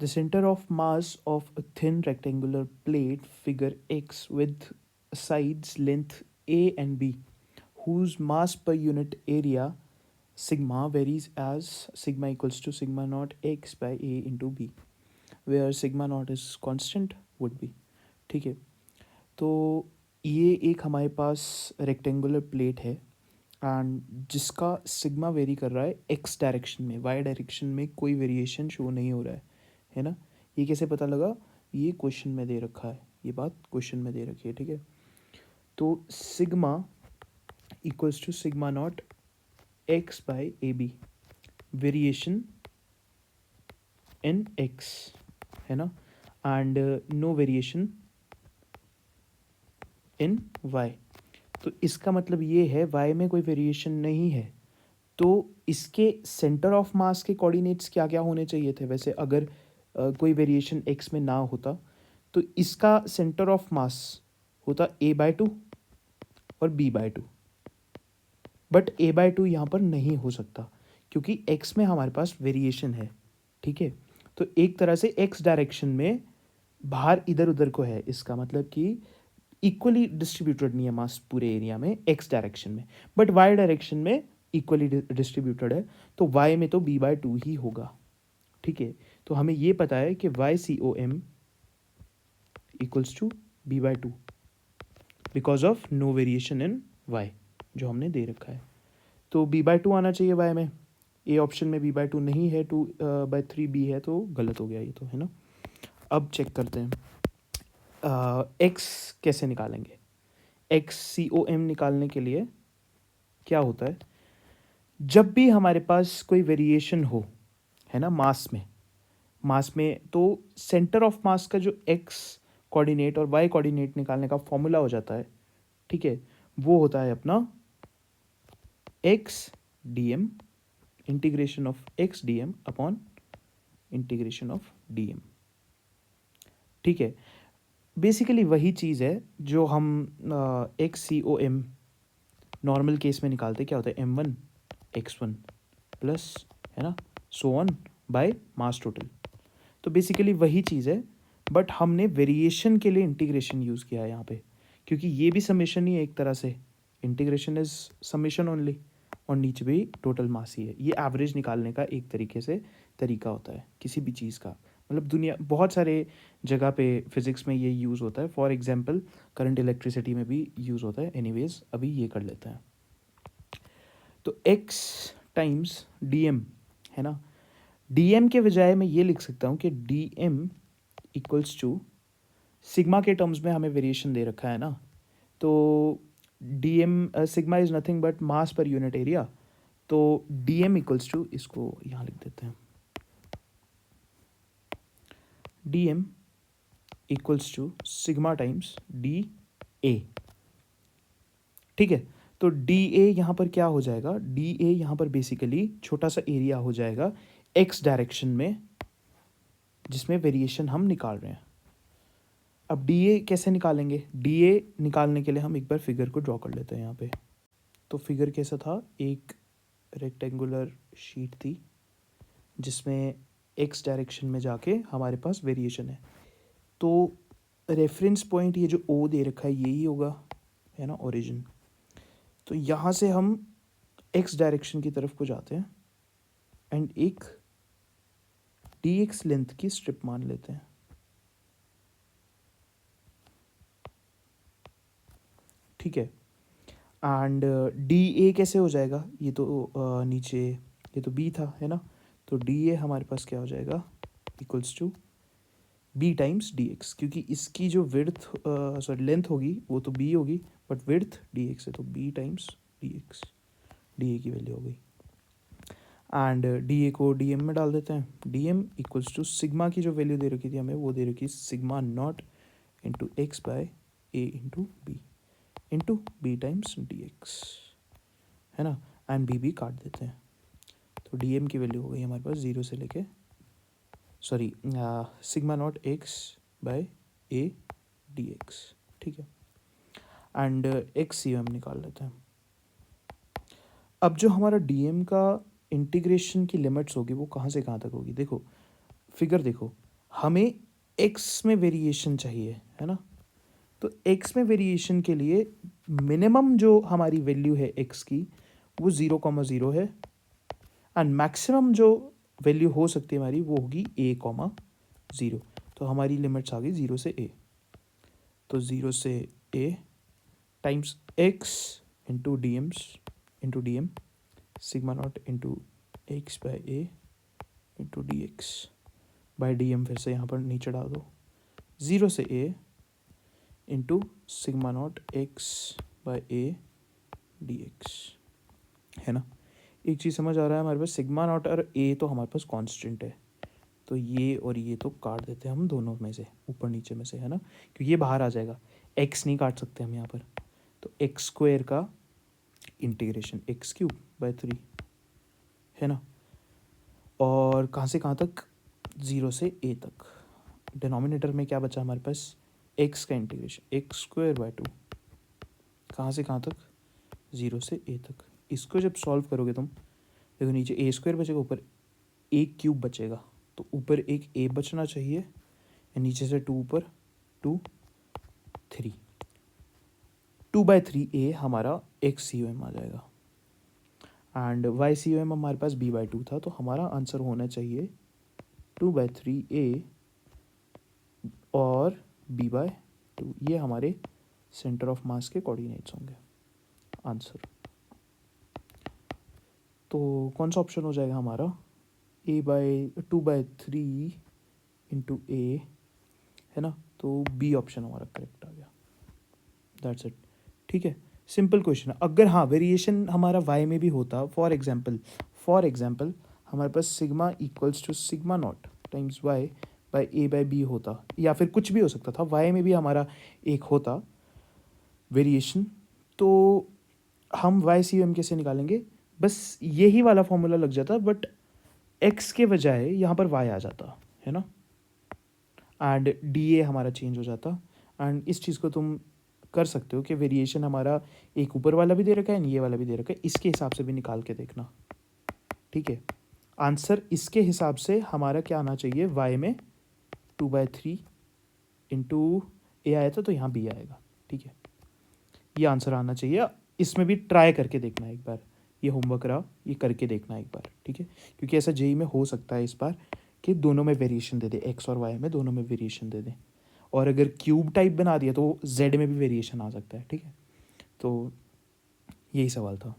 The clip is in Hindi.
The center of mass of a thin rectangular plate, figure X, with sides length A and B, whose mass per unit area sigma varies as sigma equals to sigma naught x by A into B, where sigma naught is constant would be. ठीक है, तो ये एक हमारे पास रेक्टेंगुलर प्लेट है एंड जिसका सिग्मा वेरी कर रहा है एक्स डायरेक्शन में, वाई डायरेक्शन में कोई वेरिएशन शो नहीं हो रहा है ना. ये कैसे पता लगा? ये क्वेश्चन में दे रखा है, ये बात क्वेश्चन में दे रखी है. ठीक है, तो sigma equals to sigma naught x by a b, variation in x है ना, and no variation in y. तो इसका मतलब ये है वाई में कोई वेरिएशन नहीं है, तो इसके सेंटर ऑफ मास के कोऑर्डिनेट्स क्या क्या होने चाहिए थे? वैसे अगर कोई वेरिएशन एक्स में ना होता तो इसका सेंटर ऑफ मास होता a/2 और b/2, बट a/2 यहाँ पर नहीं हो सकता क्योंकि x में हमारे पास वेरिएशन है. ठीक है, तो एक तरह से x डायरेक्शन में बाहर इधर उधर को है, इसका मतलब कि इक्वली डिस्ट्रीब्यूटेड नहीं है मास पूरे एरिया में x डायरेक्शन में, बट y डायरेक्शन में इक्वली डिस्ट्रीब्यूटेड है, तो y में तो b/2 ही होगा. ठीक है, तो हमें ये पता है कि YCOM equals to b/2 because of no variation in y जो हमने दे रखा है. तो b/2 आना चाहिए y में, ए ऑप्शन में b/2 नहीं है, 2/3b है, तो गलत हो गया ये तो, है ना. अब चेक करते हैं x कैसे निकालेंगे. XCOM निकालने के लिए क्या होता है, जब भी हमारे पास कोई वेरिएशन हो है ना मास में तो सेंटर ऑफ मास का जो x कोऑर्डिनेट और y कोऑर्डिनेट निकालने का फॉर्मूला हो जाता है. ठीक है, वो होता है अपना x dm, integration of x dm upon integration of dm. ठीक है, बेसिकली वही चीज़ है जो हम XCOM नॉर्मल केस में निकालते. क्या होता है, m1 x1 प्लस है ना so on by mass total. तो बेसिकली वही चीज़ है, बट हमने वेरिएशन के लिए इंटीग्रेशन यूज़ किया है यहाँ पे, क्योंकि ये भी समेशन ही है एक तरह से. इंटीग्रेशन इज समेशन ओनली, और नीचे भी टोटल मास ही है. ये एवरेज निकालने का एक तरीके से तरीका होता है किसी भी चीज़ का. मतलब दुनिया बहुत सारे जगह पे फिज़िक्स में ये यूज़ होता है. फॉर एग्जांपल करंट इलेक्ट्रिसिटी में भी यूज़ होता है. एनीवेज अभी ये कर लेते हैं. तो x टाइम्स dm है ना, dm के बजाय मैं ये लिख सकता हूँ कि dm इक्वल्स टू सिग्मा के टर्म्स में हमें वेरिएशन दे रखा है ना, तो dm sigma is nothing but mass per unit area. तो dm इक्वल्स टू, इसको यहाँ लिख देते हैं, dm equals to sigma times d a. ठीक है, तो डी ए यहाँ पर क्या हो जाएगा, डी ए यहाँ पर बेसिकली छोटा सा एरिया हो जाएगा एक्स डायरेक्शन में जिसमें वेरिएशन हम निकाल रहे हैं. अब डी ए कैसे निकालेंगे, डी ए निकालने के लिए हम एक बार फिगर को ड्रॉ कर लेते हैं यहाँ पे. तो फिगर कैसा था, एक रेक्टेंगुलर शीट थी जिसमें एक्स डायरेक्शन में जाके हमारे पास वेरिएशन है. तो रेफरेंस पॉइंट ये जो ओ दे रखा है यही होगा, है ना, ओरिजिन. तो यहाँ से हम एक्स डायरेक्शन की तरफ को जाते हैं एंड एक dx लेंथ की स्ट्रिप मान लेते हैं. ठीक है, एंड डी ए कैसे हो जाएगा, ये तो नीचे ये तो b था है ना, तो डी ए हमारे पास क्या हो जाएगा, equals to b times d x, क्योंकि इसकी जो विड्थ सॉरी लेंथ होगी वो तो b होगी, बट विड्थ डी एक्स है, तो b times d x, D A की वैल्यू हो गई. एंड डी ए को डी एम में डाल देते हैं. D m equals to sigma की जो वैल्यू दे रखी थी हमें, वो दे रखी sigma naught into x by a into b times d x, है ना, एंड बी भी काट देते हैं. तो डी एम की वैल्यू हो गई हमारे पास 0 से लेके sorry sigma naught x by a d x. ठीक है, एंड एक्स सी एम निकाल लेते हैं. अब जो हमारा डी एम का इंटीग्रेशन की लिमिट्स होगी वो कहाँ से कहाँ तक होगी, देखो फिगर देखो, हमें एक्स में वेरिएशन चाहिए, है ना। तो एक्स में वेरिएशन के लिए मिनिमम जो हमारी वैल्यू है एक्स की वो 0,0 है, एंड मैक्सिमम जो वैल्यू हो सकती है हमारी वो होगी a,0। तो हमारी लिमिट्स आ गई 0 से a। तो 0 से a times x into d m sigma naught into x by a into d x by d m, फिर से यहाँ पर नीचे डाल दो 0 से a into sigma naught x by A d x, है ना। एक चीज़ समझ आ रहा है हमारे पास, सिग्मा नॉट और a तो हमारे पास कांस्टेंट है, तो ये और ये तो काट देते हैं हम दोनों में से, ऊपर नीचे में से, है ना, क्योंकि ये बाहर आ जाएगा। x नहीं काट सकते हम यहाँ पर, तो एक्स स्क्वायर का इंटीग्रेशन x³/3, है ना। और कहाँ से कहाँ तक, 0 से a तक। डिनोमिनेटर में क्या बचा हमारे पास, x का इंटीग्रेशन x²/2, कहाँ से कहाँ तक, 0 से a तक। इसको जब सॉल्व करोगे तुम, देखो नीचे a² बचेगा, ऊपर a³ बचेगा, तो ऊपर एक a बचना चाहिए, नीचे से 2 ऊपर 2 3, 2/3a हमारा x/COM आ जाएगा, एंड y/COM हमारे पास b/2 था, तो हमारा आंसर होना चाहिए 2/3a और b/2। ये हमारे सेंटर ऑफ मास के कोऑर्डिनेट्स होंगे आंसर। तो कौन सा ऑप्शन हो जाएगा हमारा, a/2/3 इंटू a, है ना। तो बी ऑप्शन हमारा करेक्ट आ गया, दैट्स इट। ठीक है, सिंपल क्वेश्चन है। अगर हाँ वेरिएशन हमारा y में भी होता, फॉर एग्जाम्पल हमारे पास sigma equals to sigma not times y by a/b होता, या फिर कुछ भी हो सकता था, y में भी हमारा एक होता वेरिएशन, तो हम y/COM कैसे निकालेंगे, बस यही वाला फॉर्मूला लग जाता, बट x के बजाय यहाँ पर y आ जाता, है ना, एंड dA हमारा चेंज हो जाता। एंड इस चीज़ को तुम कर सकते हो कि वेरिएशन हमारा एक ऊपर वाला भी दे रखा है, ये वाला भी दे रखा है, इसके हिसाब से भी निकाल के देखना। ठीक है, आंसर इसके हिसाब से हमारा क्या आना चाहिए, y में 2/3 इंटू ए आया था, तो यहाँ b आएगा। ठीक है, ये आंसर आना चाहिए। इसमें भी ट्राई करके देखना एक बार, ये होमवर्क रहा, ये करके देखना एक बार। ठीक है, क्योंकि ऐसा जेई में हो सकता है इस बार कि दोनों में वेरिएशन दे दे, एक्स और वाई में दोनों में वेरिएशन दे दे, और अगर क्यूब टाइप बना दिया तो जेड में भी वेरिएशन आ सकता है। ठीक है, तो यही सवाल था।